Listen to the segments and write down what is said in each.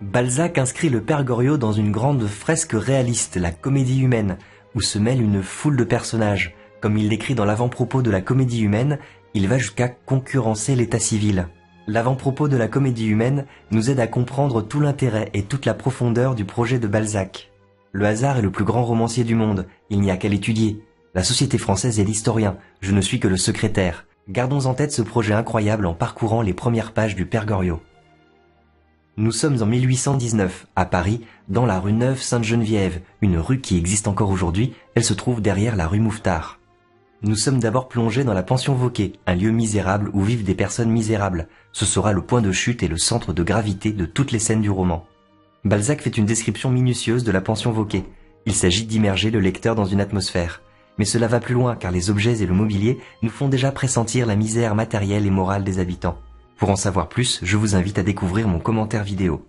Balzac inscrit le Père Goriot dans une grande fresque réaliste, la Comédie humaine, où se mêle une foule de personnages. Comme il l'écrit dans l'avant-propos de la Comédie humaine, il va jusqu'à concurrencer l'état civil. L'avant-propos de la Comédie humaine nous aide à comprendre tout l'intérêt et toute la profondeur du projet de Balzac. Le hasard est le plus grand romancier du monde, il n'y a qu'à l'étudier. La société française est l'historien, je ne suis que le secrétaire. Gardons en tête ce projet incroyable en parcourant les premières pages du Père Goriot. Nous sommes en 1819, à Paris, dans la rue Neuve-Sainte-Geneviève, une rue qui existe encore aujourd'hui, elle se trouve derrière la rue Mouffetard. Nous sommes d'abord plongés dans la pension Vauquer, un lieu misérable où vivent des personnes misérables. Ce sera le point de chute et le centre de gravité de toutes les scènes du roman. Balzac fait une description minutieuse de la pension Vauquer. Il s'agit d'immerger le lecteur dans une atmosphère. Mais cela va plus loin car les objets et le mobilier nous font déjà pressentir la misère matérielle et morale des habitants. Pour en savoir plus, je vous invite à découvrir mon commentaire vidéo.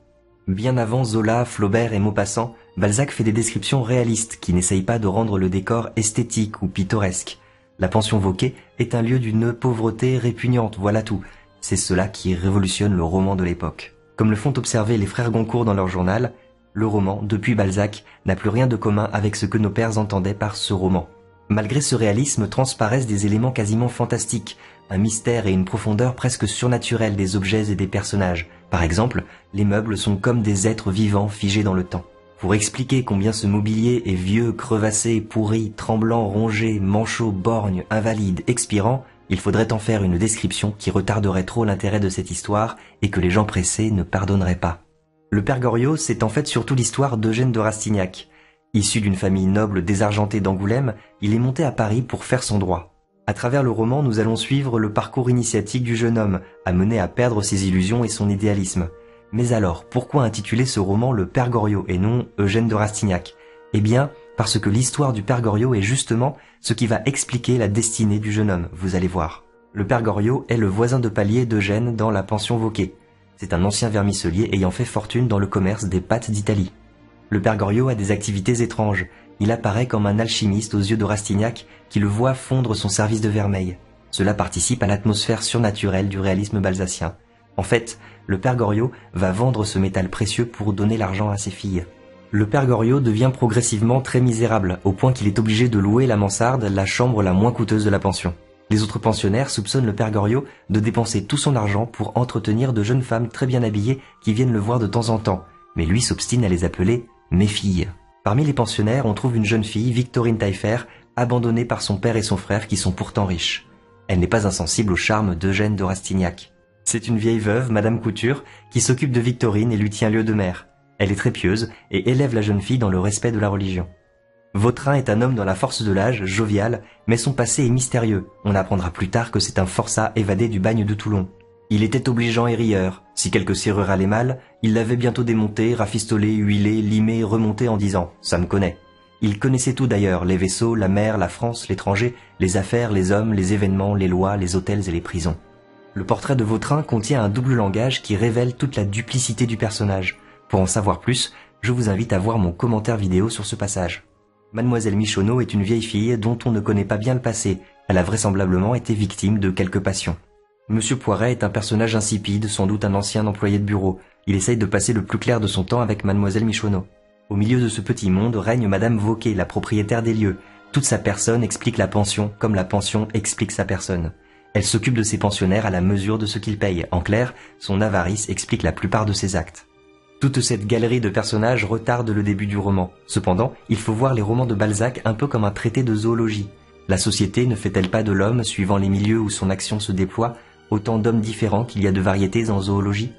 Bien avant Zola, Flaubert et Maupassant, Balzac fait des descriptions réalistes qui n'essayent pas de rendre le décor esthétique ou pittoresque. La pension Vauquer est un lieu d'une pauvreté répugnante, voilà tout. C'est cela qui révolutionne le roman de l'époque. Comme le font observer les frères Goncourt dans leur journal, le roman, depuis Balzac, n'a plus rien de commun avec ce que nos pères entendaient par ce roman. Malgré ce réalisme transparaissent des éléments quasiment fantastiques, un mystère et une profondeur presque surnaturelle des objets et des personnages. Par exemple, les meubles sont comme des êtres vivants figés dans le temps. Pour expliquer combien ce mobilier est vieux, crevassé, pourri, tremblant, rongé, manchot, borgne, invalide, expirant, il faudrait en faire une description qui retarderait trop l'intérêt de cette histoire et que les gens pressés ne pardonneraient pas. Le Père Goriot, c'est en fait surtout l'histoire d'Eugène de Rastignac. Issu d'une famille noble désargentée d'Angoulême, il est monté à Paris pour faire son droit. À travers le roman, nous allons suivre le parcours initiatique du jeune homme, amené à perdre ses illusions et son idéalisme. Mais alors, pourquoi intituler ce roman Le Père Goriot et non Eugène de Rastignac? Eh bien, parce que l'histoire du Père Goriot est justement ce qui va expliquer la destinée du jeune homme, vous allez voir. Le Père Goriot est le voisin de palier d'Eugène dans la pension Vauquer. C'est un ancien vermiselier ayant fait fortune dans le commerce des pâtes d'Italie. Le Père Goriot a des activités étranges. Il apparaît comme un alchimiste aux yeux de Rastignac qui le voit fondre son service de vermeil. Cela participe à l'atmosphère surnaturelle du réalisme balzacien. En fait, le Père Goriot va vendre ce métal précieux pour donner l'argent à ses filles. Le Père Goriot devient progressivement très misérable, au point qu'il est obligé de louer la mansarde, la chambre la moins coûteuse de la pension. Les autres pensionnaires soupçonnent le Père Goriot de dépenser tout son argent pour entretenir de jeunes femmes très bien habillées qui viennent le voir de temps en temps, mais lui s'obstine à les appeler « mes filles ». Parmi les pensionnaires, on trouve une jeune fille, Victorine Taillefer, abandonnée par son père et son frère qui sont pourtant riches. Elle n'est pas insensible au charme d'Eugène de Rastignac. C'est une vieille veuve, Madame Couture, qui s'occupe de Victorine et lui tient lieu de mère. Elle est très pieuse et élève la jeune fille dans le respect de la religion. Vautrin est un homme dans la force de l'âge, jovial, mais son passé est mystérieux. On apprendra plus tard que c'est un forçat évadé du bagne de Toulon. Il était obligeant et rieur. Si quelque serrure allait mal, il l'avait bientôt démonté, rafistolé, huilé, limé, remonté en disant « ça me connaît ». Il connaissait tout d'ailleurs, les vaisseaux, la mer, la France, l'étranger, les affaires, les hommes, les événements, les lois, les hôtels et les prisons. Le portrait de Vautrin contient un double langage qui révèle toute la duplicité du personnage. Pour en savoir plus, je vous invite à voir mon commentaire vidéo sur ce passage. Mademoiselle Michonneau est une vieille fille dont on ne connaît pas bien le passé. Elle a vraisemblablement été victime de quelques passions. Monsieur Poiret est un personnage insipide, sans doute un ancien employé de bureau. Il essaye de passer le plus clair de son temps avec Mademoiselle Michonneau. Au milieu de ce petit monde règne Madame Vauquer, la propriétaire des lieux. Toute sa personne explique la pension, comme la pension explique sa personne. Elle s'occupe de ses pensionnaires à la mesure de ce qu'ils payent. En clair, son avarice explique la plupart de ses actes. Toute cette galerie de personnages retarde le début du roman. Cependant, il faut voir les romans de Balzac un peu comme un traité de zoologie. La société ne fait-elle pas de l'homme, suivant les milieux où son action se déploie, autant d'hommes différents qu'il y a de variétés en zoologie?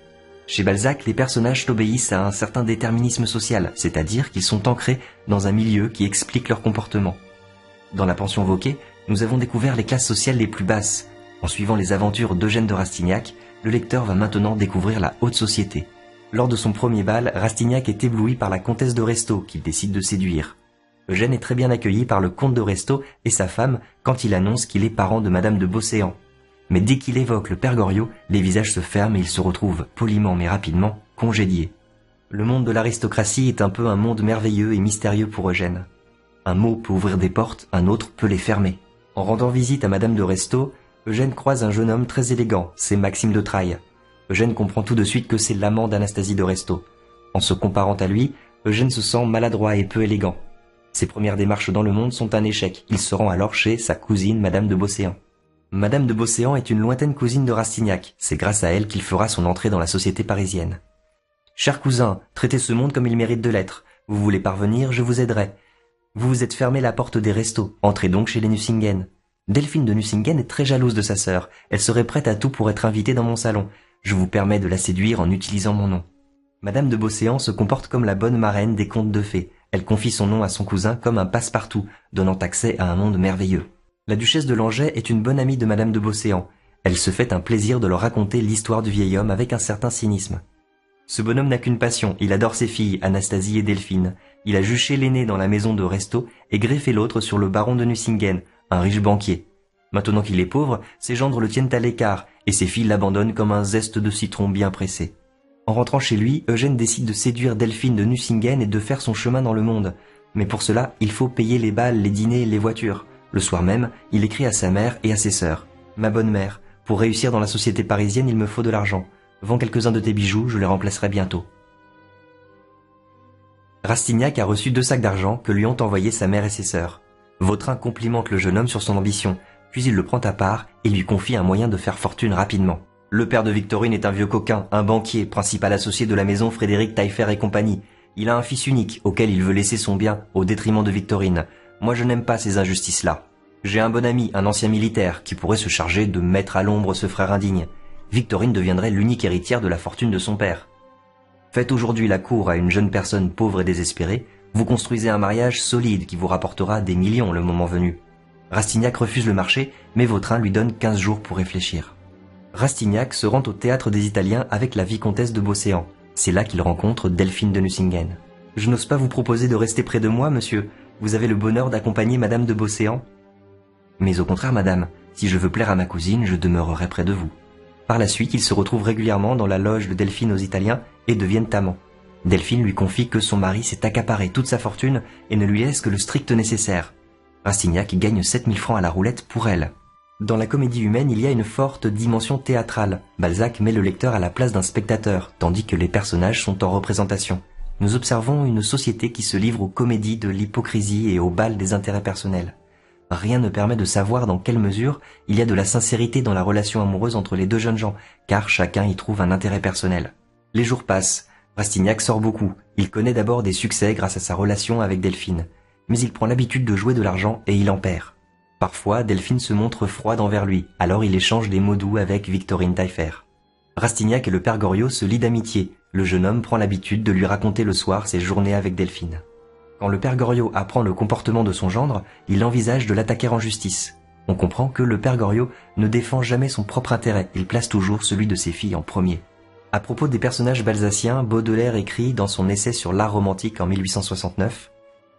Chez Balzac, les personnages obéissent à un certain déterminisme social, c'est-à-dire qu'ils sont ancrés dans un milieu qui explique leur comportement. Dans la pension Vauquer, nous avons découvert les classes sociales les plus basses. En suivant les aventures d'Eugène de Rastignac, le lecteur va maintenant découvrir la haute société. Lors de son premier bal, Rastignac est ébloui par la comtesse de Restaud, qu'il décide de séduire. Eugène est très bien accueilli par le comte de Restaud et sa femme quand il annonce qu'il est parent de Madame de Beauséant. Mais dès qu'il évoque le Père Goriot, les visages se ferment et il se retrouve, poliment mais rapidement, congédié. Le monde de l'aristocratie est un peu un monde merveilleux et mystérieux pour Eugène. Un mot peut ouvrir des portes, un autre peut les fermer. En rendant visite à Madame de Restaud, Eugène croise un jeune homme très élégant, c'est Maxime de Trailles. Eugène comprend tout de suite que c'est l'amant d'Anastasie de Restaud. En se comparant à lui, Eugène se sent maladroit et peu élégant. Ses premières démarches dans le monde sont un échec. Il se rend alors chez sa cousine, Madame de Beauséant. Madame de Beauséant est une lointaine cousine de Rastignac. C'est grâce à elle qu'il fera son entrée dans la société parisienne. « Cher cousin, traitez ce monde comme il mérite de l'être. Vous voulez parvenir, je vous aiderai. Vous vous êtes fermé la porte des restos. Entrez donc chez les Nucingen. Delphine de Nucingen est très jalouse de sa sœur. Elle serait prête à tout pour être invitée dans mon salon. Je vous permets de la séduire en utilisant mon nom. » Madame de Beauséant se comporte comme la bonne marraine des contes de fées. Elle confie son nom à son cousin comme un passe-partout, donnant accès à un monde merveilleux. La duchesse de Langeais est une bonne amie de Madame de Beauséant. Elle se fait un plaisir de leur raconter l'histoire du vieil homme avec un certain cynisme. Ce bonhomme n'a qu'une passion, il adore ses filles, Anastasie et Delphine. Il a juché l'aîné dans la maison de resto et greffé l'autre sur le baron de Nucingen, un riche banquier. Maintenant qu'il est pauvre, ses gendres le tiennent à l'écart et ses filles l'abandonnent comme un zeste de citron bien pressé. En rentrant chez lui, Eugène décide de séduire Delphine de Nucingen et de faire son chemin dans le monde. Mais pour cela, il faut payer les bals, les dîners, les voitures. Le soir même, il écrit à sa mère et à ses sœurs. « Ma bonne mère, pour réussir dans la société parisienne, il me faut de l'argent. Vends quelques-uns de tes bijoux, je les remplacerai bientôt. » Rastignac a reçu 2 sacs d'argent que lui ont envoyés sa mère et ses sœurs. Vautrin complimente le jeune homme sur son ambition, puis il le prend à part et lui confie un moyen de faire fortune rapidement. Le père de Victorine est un vieux coquin, un banquier, principal associé de la maison Frédéric Taillefer et compagnie. Il a un fils unique, auquel il veut laisser son bien, au détriment de Victorine. Moi je n'aime pas ces injustices-là. J'ai un bon ami, un ancien militaire, qui pourrait se charger de mettre à l'ombre ce frère indigne. Victorine deviendrait l'unique héritière de la fortune de son père. Faites aujourd'hui la cour à une jeune personne pauvre et désespérée, vous construisez un mariage solide qui vous rapportera des millions le moment venu. Rastignac refuse le marché, mais Vautrin lui donne 15 jours pour réfléchir. Rastignac se rend au théâtre des Italiens avec la vicomtesse de Beauséant. C'est là qu'il rencontre Delphine de Nucingen. « Je n'ose pas vous proposer de rester près de moi, monsieur. Vous avez le bonheur d'accompagner Madame de Beauséant. »« Mais au contraire, madame, si je veux plaire à ma cousine, je demeurerai près de vous. » Par la suite, ils se retrouvent régulièrement dans la loge de Delphine aux Italiens et deviennent amants. Delphine lui confie que son mari s'est accaparé toute sa fortune et ne lui laisse que le strict nécessaire. Rastignac gagne 7000 francs à la roulette pour elle. Dans la comédie humaine, il y a une forte dimension théâtrale. Balzac met le lecteur à la place d'un spectateur, tandis que les personnages sont en représentation. Nous observons une société qui se livre aux comédies de l'hypocrisie et au bal des intérêts personnels. Rien ne permet de savoir dans quelle mesure il y a de la sincérité dans la relation amoureuse entre les deux jeunes gens, car chacun y trouve un intérêt personnel. Les jours passent. Rastignac sort beaucoup. Il connaît d'abord des succès grâce à sa relation avec Delphine. Mais il prend l'habitude de jouer de l'argent et il en perd. Parfois, Delphine se montre froide envers lui, alors il échange des mots doux avec Victorine Taillefer. Rastignac et le père Goriot se lient d'amitié. Le jeune homme prend l'habitude de lui raconter le soir ses journées avec Delphine. Quand le père Goriot apprend le comportement de son gendre, il envisage de l'attaquer en justice. On comprend que le père Goriot ne défend jamais son propre intérêt, il place toujours celui de ses filles en premier. À propos des personnages balsaciens, Baudelaire écrit dans son essai sur l'art romantique en 1869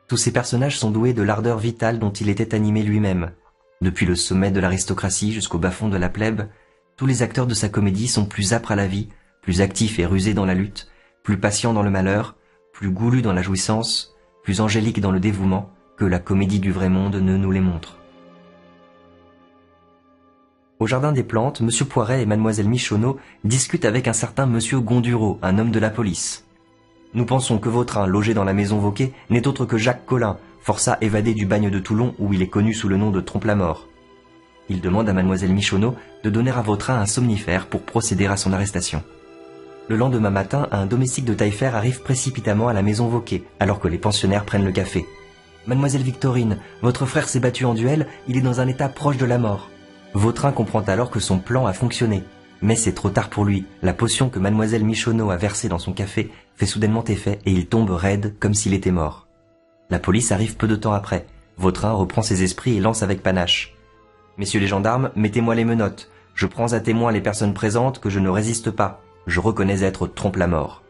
« Tous ces personnages sont doués de l'ardeur vitale dont il était animé lui-même. Depuis le sommet de l'aristocratie jusqu'au bas-fond de la plèbe, tous les acteurs de sa comédie sont plus âpres à la vie, plus actifs et rusés dans la lutte, plus patients dans le malheur, plus goulus dans la jouissance, plus angéliques dans le dévouement, que la comédie du vrai monde ne nous les montre. » Au jardin des plantes, M. Poiret et Mlle Michonneau discutent avec un certain M. Gondureau, un homme de la police. Nous pensons que Vautrin, logé dans la maison Vauquet, n'est autre que Jacques Collin, forçat évadé du bagne de Toulon où il est connu sous le nom de Trompe-la-Mort. Il demande à Mlle Michonneau de donner à Vautrin un somnifère pour procéder à son arrestation. Le lendemain matin, un domestique de Taillefer arrive précipitamment à la maison Vauquet, alors que les pensionnaires prennent le café. « Mademoiselle Victorine, votre frère s'est battu en duel, il est dans un état proche de la mort. » Vautrin comprend alors que son plan a fonctionné. Mais c'est trop tard pour lui. La potion que Mlle Michonneau a versée dans son café fait soudainement effet et il tombe raide comme s'il était mort. La police arrive peu de temps après. Vautrin reprend ses esprits et lance avec panache. « Messieurs les gendarmes, mettez-moi les menottes. Je prends à témoin les personnes présentes que je ne résiste pas. Je reconnais être Trompe-la-Mort. »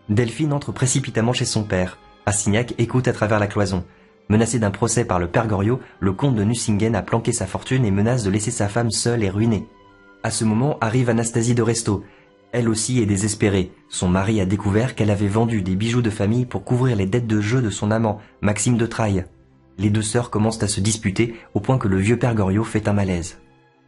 Delphine entre précipitamment chez son père. Rastignac écoute à travers la cloison. Menacé d'un procès par le père Goriot, le comte de Nucingen a planqué sa fortune et menace de laisser sa femme seule et ruinée. À ce moment arrive Anastasie de Restaud. Elle aussi est désespérée. Son mari a découvert qu'elle avait vendu des bijoux de famille pour couvrir les dettes de jeu de son amant, Maxime de Trailles. Les deux sœurs commencent à se disputer au point que le vieux père Goriot fait un malaise.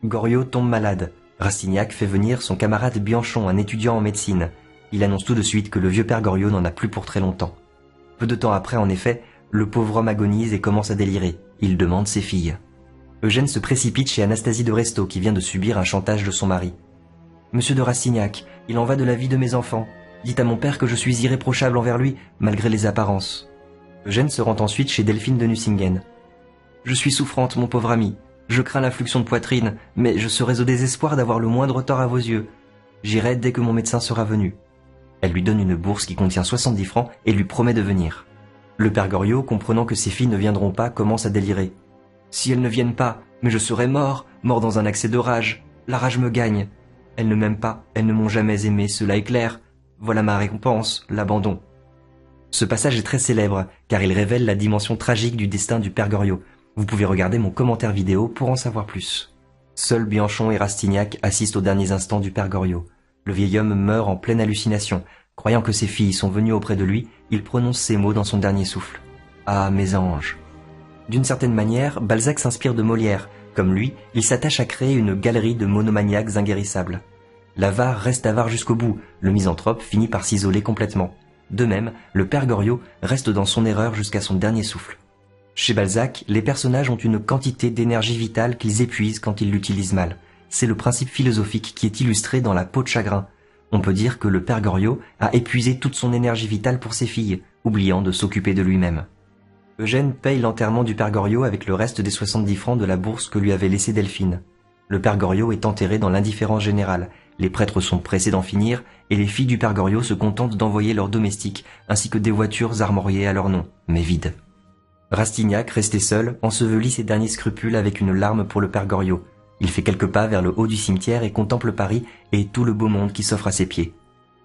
Goriot tombe malade. Rastignac fait venir son camarade Bianchon, un étudiant en médecine. Il annonce tout de suite que le vieux père Goriot n'en a plus pour très longtemps. Peu de temps après, en effet, le pauvre homme agonise et commence à délirer. Il demande ses filles. Eugène se précipite chez Anastasie de Restaud qui vient de subir un chantage de son mari. « Monsieur de Rastignac, il en va de la vie de mes enfants. Dites à mon père que je suis irréprochable envers lui, malgré les apparences. » Eugène se rend ensuite chez Delphine de Nucingen. « Je suis souffrante, mon pauvre ami. Je crains l'influxion de poitrine, mais je serais au désespoir d'avoir le moindre tort à vos yeux. J'irai dès que mon médecin sera venu. » Elle lui donne une bourse qui contient 70 francs et lui promet de venir. Le père Goriot, comprenant que ses filles ne viendront pas, commence à délirer. « Si elles ne viennent pas, mais je serai mort dans un accès de rage. La rage me gagne. Elles ne m'aiment pas, elles ne m'ont jamais aimé, cela est clair. Voilà ma récompense, l'abandon. » Ce passage est très célèbre, car il révèle la dimension tragique du destin du père Goriot. Vous pouvez regarder mon commentaire vidéo pour en savoir plus. Seuls Bianchon et Rastignac assistent aux derniers instants du père Goriot. Le vieil homme meurt en pleine hallucination. Croyant que ses filles sont venues auprès de lui, il prononce ces mots dans son dernier souffle. « Ah, mes anges !» D'une certaine manière, Balzac s'inspire de Molière. Comme lui, il s'attache à créer une galerie de monomaniaques inguérissables. L'avare reste avare jusqu'au bout, le misanthrope finit par s'isoler complètement. De même, le père Goriot reste dans son erreur jusqu'à son dernier souffle. Chez Balzac, les personnages ont une quantité d'énergie vitale qu'ils épuisent quand ils l'utilisent mal. C'est le principe philosophique qui est illustré dans La peau de chagrin. On peut dire que le père Goriot a épuisé toute son énergie vitale pour ses filles, oubliant de s'occuper de lui-même. Eugène paye l'enterrement du père Goriot avec le reste des 70 francs de la bourse que lui avait laissée Delphine. Le père Goriot est enterré dans l'indifférence générale. Les prêtres sont pressés d'en finir, et les filles du père Goriot se contentent d'envoyer leurs domestiques, ainsi que des voitures armoriées à leur nom, mais vides. Rastignac, resté seul, ensevelit ses derniers scrupules avec une larme pour le père Goriot. Il fait quelques pas vers le haut du cimetière et contemple Paris et tout le beau monde qui s'offre à ses pieds.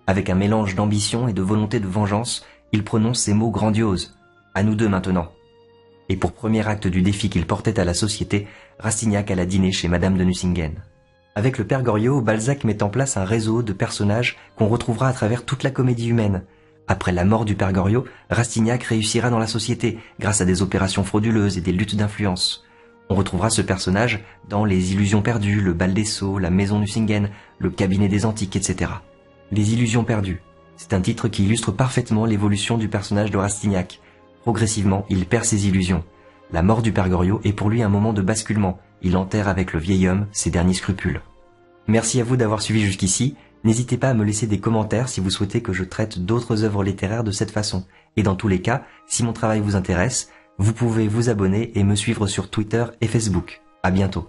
Avec un mélange d'ambition et de volonté de vengeance, il prononce ces mots grandioses. « À nous deux maintenant !» Et pour premier acte du défi qu'il portait à la société, Rastignac alla dîner chez Madame de Nucingen. Avec le père Goriot, Balzac met en place un réseau de personnages qu'on retrouvera à travers toute la comédie humaine. Après la mort du père Goriot, Rastignac réussira dans la société grâce à des opérations frauduleuses et des luttes d'influence. On retrouvera ce personnage dans Les Illusions perdues, Le bal des sots, La maison Nucingen, Le cabinet des antiques, etc. Les Illusions perdues. C'est un titre qui illustre parfaitement l'évolution du personnage de Rastignac. Progressivement, il perd ses illusions. La mort du père Goriot est pour lui un moment de basculement. Il enterre avec le vieil homme ses derniers scrupules. Merci à vous d'avoir suivi jusqu'ici. N'hésitez pas à me laisser des commentaires si vous souhaitez que je traite d'autres œuvres littéraires de cette façon. Et dans tous les cas, si mon travail vous intéresse, vous pouvez vous abonner et me suivre sur Twitter et Facebook. À bientôt.